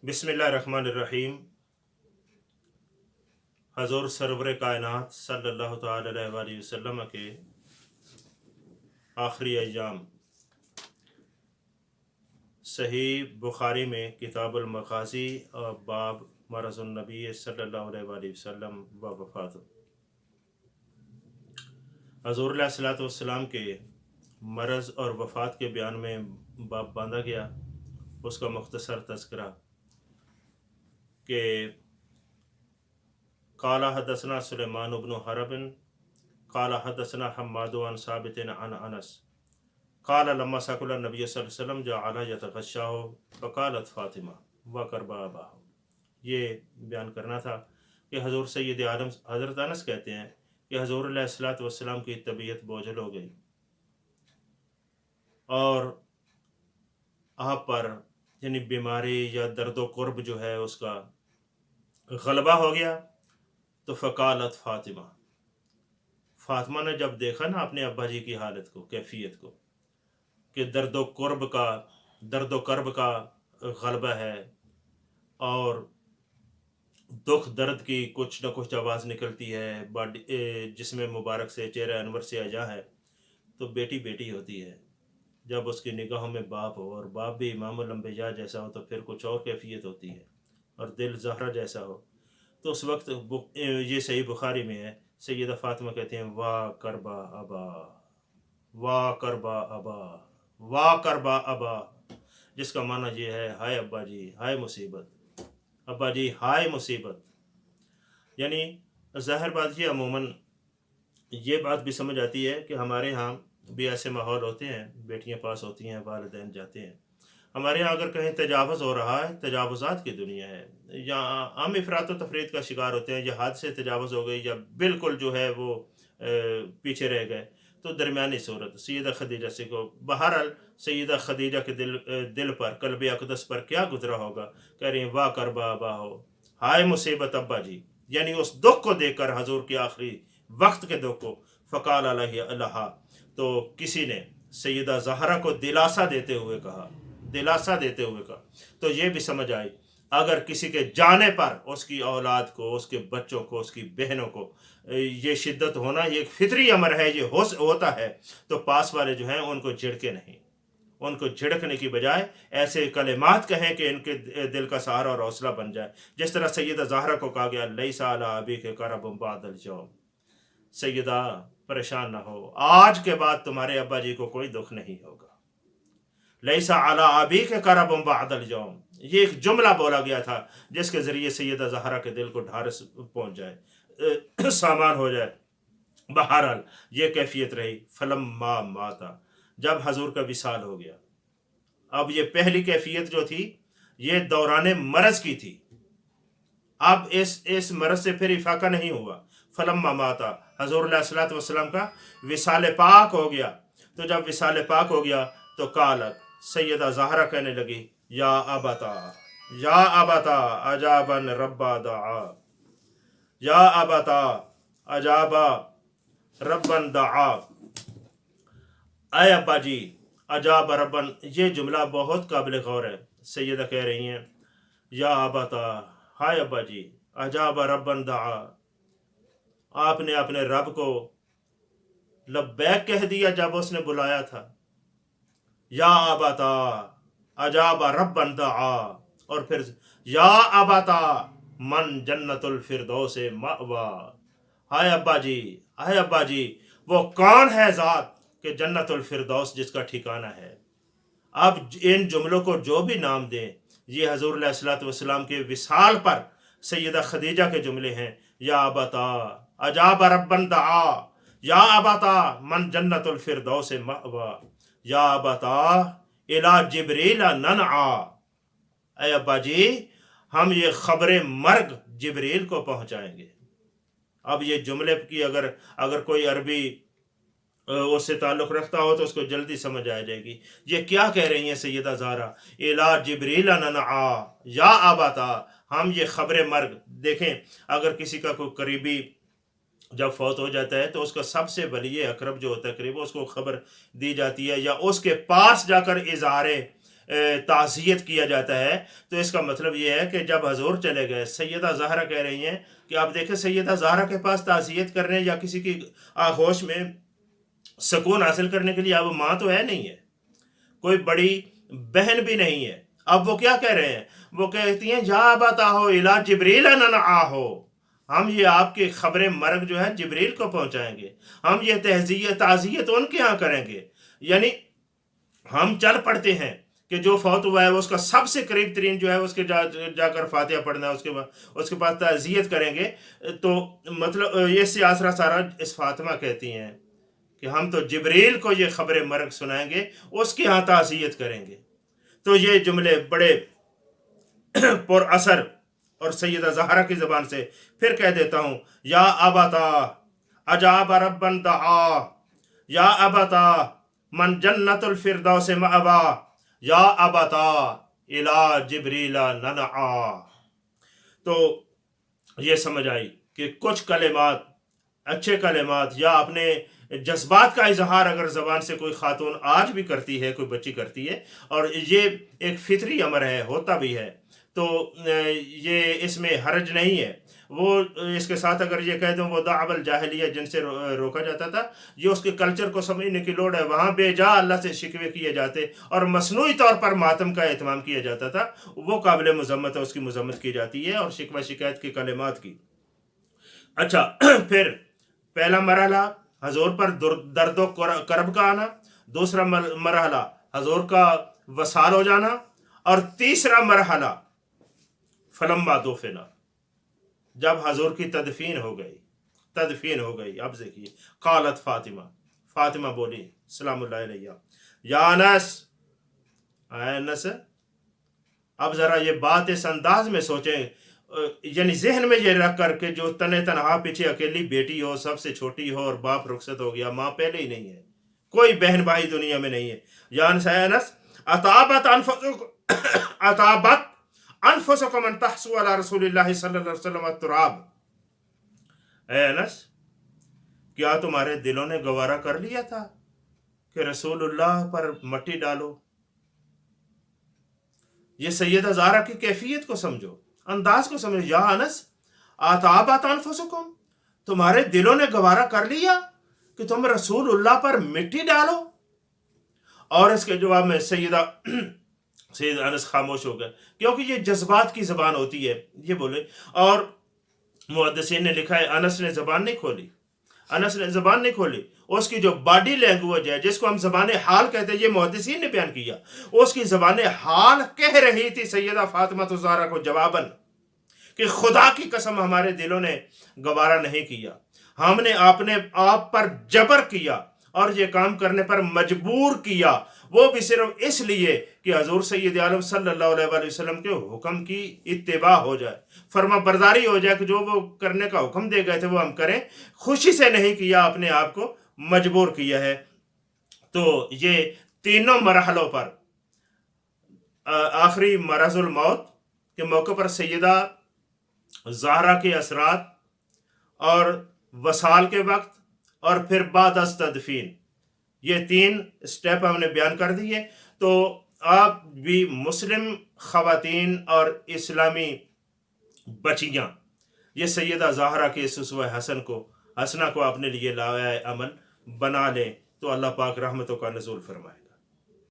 बिस्मिल्लाहिर्रहमानिर्रहीम। हजूर सरवर कायनात सल्लल्लाहु तआला अलैहि वसल्लम के आखिरी अय्याम सही बुखारी में किताबुल मग़ाज़ी और बाब मरज़ुन नबी सल्लल्लाहु अलैहि वसल्लम व वफ़ात। हजूर अलैहिस्सलातु वस्सलाम के मरज़ और वफ़ात के बयान में बाब बांधा गया। उसका मुख्तसर तज़किरा कि क़ाला हदसना सुलेमान इब्न हरब क़ाला हदसना हम्माद अन साबित अन अनस क़ाला लम्मा सकुला नबी सल्लल्लाहु अलैहि वसल्लम जअला यतग़श्शाहु फ़क़ालत फ़ातिमा व करबा अबाहु। ये बयान करना था कि हज़ूर सैयद आलम हज़रत अनस कहते हैं कि हज़ूर अलैहिस्सलातु वस्सलाम की तबीयत बोझल हो गई और आप पर यानी बीमारी या दर्द व कुर्ब जो है उसका गलबा हो गया। तो फ़क़ालत फ़ातिमा ने जब देखा ना अपने अब्बा जी की हालत को, कैफियत को, कि दर्द व कर्ब का गलबा है और दुख दर्द की कुछ न कुछ आवाज़ निकलती है, जिसमें मुबारक से चेहरा अनवर से अजा है, तो बेटी बेटी होती है। जब उसकी निगाहों में बाप हो और बाप भी इमामुल अंबिया जैसा हो तो फिर कुछ और कैफियत होती है, और दिल ज़हरा जैसा हो तो उस वक्त ये सही बुखारी में है, सैयदा फ़ातिमा कहते हैं वाह करबा अबा, वाह करबा अबा, वाह करबा अबा, जिसका माना ये है हाय अब्बा जी, हाय मुसीबत, अब्बा जी हाय मुसीबत। यानी ज़ाहिर बात ये अमूमन ये बात भी समझ आती है कि हमारे यहाँ भी ऐसे माहौल होते हैं, बेटियां पास होती हैं, वालिदैन जाते हैं। हमारे यहाँ अगर कहीं तजावुज़ हो रहा है, तजावुज़ात की दुनिया है, या हम इफ़रात व तफरीत का शिकार होते हैं, या हद से तजावुज़ हो गई या बिल्कुल जो है वो पीछे रह गए, तो दरमियानी सूरत सैयदा खदीजा से को बहरहाल सैयदा खदीजा के दिल पर कल्ब अक़दस पर क्या गुजरा होगा। कह रही हैं वाह करबा अबा हो, हाय मुसीबत अब्बा जी। यानी उस दुख को देखकर, हजूर के आखिरी वक्त के दुख को, फ़क़ाल अल्लाह, तो किसी ने सैयदा ज़हरा को दिलासा देते हुए कहा, दिलासा देते हुए कहा। तो ये भी समझ आई अगर किसी के जाने पर उसकी औलाद को, उसके बच्चों को, उसकी बहनों को ये शिद्दत होना ये एक फितरी अमर है, ये होता है, तो पास वाले जो हैं उनको झिड़के नहीं, उनको झिड़कने की बजाय ऐसे कलिमात कहें कि इनके दिल का सहारा और हौसला बन जाए। जिस तरह सैयदा ज़हरा को कहा गया लैसा अला अबीक करबुन बादल यौम, सैयदा परेशान ना हो, आज के बाद तुम्हारे अब्बा जी को कोई दुख नहीं होगा। लैसा अला अबीक करबुन बादल यौम, ये एक जुमला बोला गया था जिसके ज़रिए सैयदा ज़हरा के दिल को ढारस पहुँच जाए, सामान हो जाए। बहरहाल ये कैफियत रही। फलम्मा माता, जब हजूर का विसाल हो गया, अब ये पहली कैफियत जो थी ये दौरान मरज की थी, अब इस मरज से फिर इफाका नहीं हुआ। फलम्मा माता, हजूर अलैहिस्सलातु वस्सलाम का विसाल पाक हो गया। तो जब विसाल पाक हो गया तो कालत, सैयदा ज़हरा कहने लगी या अबता, या अबता अजाबन रब्बा दआ, या अबता अजाबा रब्बन दआ, आए अब्बा जी अजाब रब्बन। ये जुमला बहुत काबिल गौर है। सैयदा कह रही हैं या अबता, हाय अब्बा जी, अजाब रब्बन दआ, आपने अपने रब को लब्बैक कह दिया जब उसने बुलाया था। या अबता अजाब रब्बन दआ, और फिर या अबता मन जन्नतुल फिरदौस मअवा, हाय अब्बा जी, हाय अब्बा जी, वो कौन है ज़ात कि जन्नतुल फिरदौस जिसका ठिकाना है। अब इन जुमलों को जो भी नाम दें, ये हजूर अलैहिस्सलातु वस्सलाम के विसाल पर सैयदा खदीजा के जुमले हैं। या अबता अजाब रब्बन दआ, या अबता मन जन्नतुल फिरदौस मअवा, या अबता इला जिब्रील ननआ, ऐ अब्बा जी हम ये खबर मर्ग जिब्रील को पहुंचाएंगे। अब ये जुमले की अगर कोई अरबी उससे ताल्लुक़ रखता हो तो उसको जल्दी समझ आ जाएगी। ये क्या कह रही हैं सैयदा ज़हरा, इला जिब्रील ननआ या अबता, हम ये खबर मर्ग। देखें, अगर किसी का कोई करीबी जब फौत हो जाता है तो उसका सबसे वली अकरब जो होता है करीब, उसको खबर दी जाती है या उसके पास जाकर इज़हारे تعزیت کیا جاتا ہے، تو اس کا مطلب یہ ہے کہ جب حضور چلے گئے، سیدہ زہرا کہہ رہی ہیں کہ آپ دیکھیں سیدہ زہرا کے پاس تعزیت کرنے یا کسی کی آغوش میں سکون حاصل کرنے کے لیے اب ماں تو ہے نہیں ہے، کوئی بڑی بہن بھی نہیں ہے. اب وہ کیا کہہ رہے ہیں؟ وہ کہتی ہیں یا بتاہو الا جبریل ننعاہو، ہم یہ آپ کی خبر مرگ جو ہے جبریل کو پہنچائیں گے، ہم یہ تعزیت ان کے ہاں کریں گے. یعنی ہم چل پڑتے ہیں کہ جو فوت ہوا ہے وہ اس کا سب سے قریب ترین جو ہے اس کے جا کر فاتحہ پڑھنا ہے، اس کے بعد تعزیت کریں گے. تو مطلب یہ سیاسرہ سارا اس فاطمہ کہتی ہیں کہ ہم تو جبریل کو یہ خبر مرگ سنائیں گے، اس کی ہاں تعزیت کریں گے. تو یہ جملے بڑے پر اثر، اور سیدہ زہرا کی زبان سے پھر کہہ دیتا ہوں، یا ابتا اجاب ربن دعا، یا ابتا من جنت الفردوس مأوا، یا ابتا الی جبریل ننعا. تو یہ سمجھ آئی کہ کچھ کلمات، اچھے کلمات یا اپنے جذبات کا اظہار اگر زبان سے کوئی خاتون آج بھی کرتی ہے، کوئی بچی کرتی ہے، اور یہ ایک فطری امر ہے، ہوتا بھی ہے، تو یہ اس میں حرج نہیں ہے. وہ اس کے ساتھ اگر یہ کہہ دوں وہ دعو الجاہلیہ جن سے روکا جاتا تھا، یہ اس کے کلچر کو سمجھنے کی لوڑ ہے. وہاں بے جا اللہ سے شکوے کیے جاتے اور مصنوعی طور پر ماتم کا اہتمام کیا جاتا تھا، وہ قابل مذمت ہے، اس کی مذمت کی جاتی ہے، اور شکوہ شکایت کے کلمات کی. اچھا پھر پہلا مرحلہ حضور پر درد و کرب کا آنا، دوسرا مرحلہ حضور کا وصال ہو جانا، اور تیسرا مرحلہ فلما دفنا، جب حضور کی تدفین ہو گئی. اب دیکھیے قالت فاطمہ بولی سلام اللہ علیہ، یا انس. اب ذرا یہ بات اس انداز میں سوچیں، یعنی ذہن میں یہ رکھ کر کے جو تنہا پیچھے اکیلی بیٹی ہو، سب سے چھوٹی ہو، اور باپ رخصت ہو گیا، ماں پہلے ہی نہیں ہے، کوئی بہن بھائی دنیا میں نہیں ہے. یا انس اطابت انفسکم ان تحسوا علی رسول اللہ صلی اللہ علیہ وسلم التراب. اے انس، کیا تمہارے دلوں نے گوارا کر لیا تھا کہ رسول اللہ پر مٹی ڈالو؟ یہ سیدہ زہرا کی کیفیت کو سمجھو، انداز کو سمجھو. یا انس اطابت انفسکم، تمہارے دلوں نے گوارا کر لیا کہ تم رسول اللہ پر مٹی ڈالو؟ اور اس کے جواب میں سید انس خاموش ہو گئے، کیونکہ یہ جذبات کی زبان ہوتی ہے. یہ بولے، اور محدثین نے لکھا ہے انس نے زبان نہیں کھولی. اس کی جو باڈی لینگویج ہے، جس کو ہم زبان حال کہتے ہیں، یہ محدثین نے بیان کیا، اس کی زبان حال کہہ رہی تھی سیدہ فاطمہ الزہرا کو جواباً کہ خدا کی قسم ہمارے دلوں نے گوارا نہیں کیا، ہم نے اپنے آپ پر جبر کیا اور یہ کام کرنے پر مجبور کیا، وہ بھی صرف اس لیے کہ حضور سید عالم صلی اللہ علیہ وآلہ وسلم کے حکم کی اتباع ہو جائے، فرما برداری ہو جائے، کہ جو وہ کرنے کا حکم دے گئے تھے وہ ہم کریں. خوشی سے نہیں کیا، اپنے آپ کو مجبور کیا ہے. تو یہ تینوں مرحلوں پر آخری مرض الموت کے موقع پر سیدہ زہرا کے اثرات، اور وصال کے وقت، اور پھر بعد از تدفین، یہ 3 سٹیپ ہم نے بیان کر دیے. تو آپ بھی مسلم خواتین اور اسلامی بچیاں یہ سیدہ زہرا کے اس اسوہ حسنہ کو اپنے لیے لایا عمل بنا لیں، تو اللہ پاک رحمتوں کا نزول فرمائے.